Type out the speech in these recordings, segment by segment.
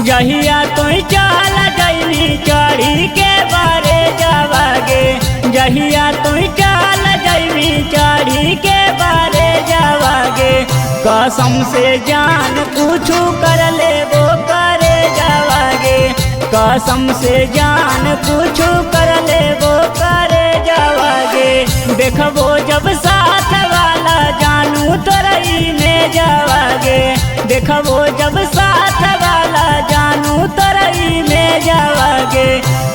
जहिया तू चल जैनी चढ़ी के बारे जावागे, जहिया तू चल जैनी चढ़ी के बारे जावागे। कसम से जान कुछ कर ले वो करे जावागे, कसम से जान कुछ कर ले वो करे जावागे। देखबो जब साथ वाला जानू तोरई में जावागे, देखबो जब साथ वाला जानू तोरई में जावागे।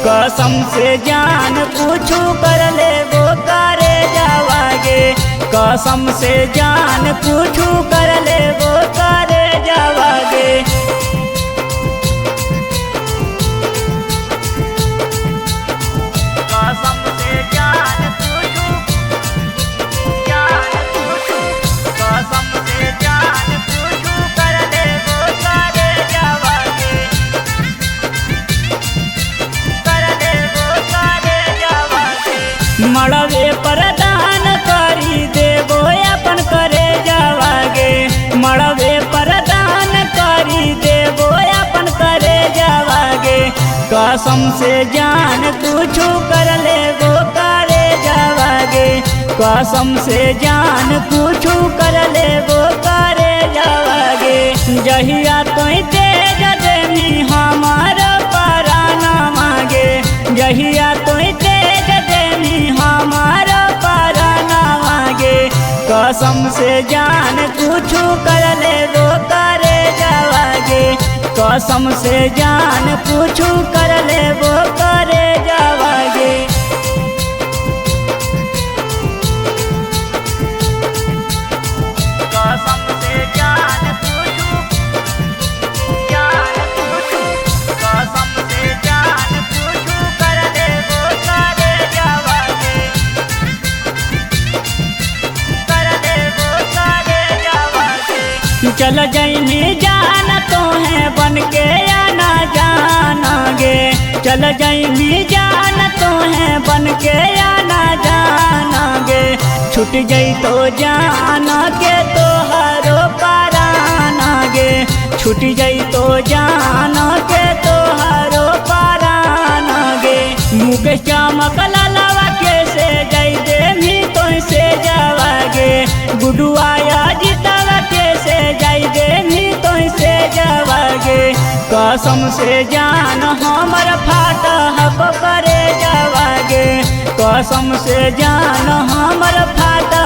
कसम से जान कुछ कर ले वो करे जावागे, कसम से जान कुछ कर ले वो करे जावागे। कसम से जान कुछ, कसम से जान कुछ कर ले वो करे जावागे, कर ले वो करे जावागे। मड़वे प्रदान करी देवो अपन करे जावागे, मड़वे प्रदान करी देवो अपन करे जावागे। कसम से जान कुछ कर ले वो करे जावागे, कसम से जान कुछ कर ले वो करे जावागे। जहिया तो तेज देनी हमारा पराना मांगे, जहिया तो तेज देनी हमारा पराना मांगे। कसम से जान कुछ कर ले वो करे जावागे, कसम से जान कुछ कर ले वो करे जावागे। कसम से जान कुछ, कसम से जान कुछ कर ले वो करे जावागे, कर ले वो करे जावागे। चल जैनी जान तो है बन के आना जानागे, चल जैनी जान तो है बन के आना जानागे। छूट जई तो जान के तो हरो पारानागे, छूट जई तो जान के तो हरो पारानागे। मुँह चमक ललवा के से जई दे मी तो से जावागे, गुडुआया जीतवा के से जई दे मी तो से जावागे। कसम से जान हमर फाटा हक करे जावागे, कसम से जान हमर फाटा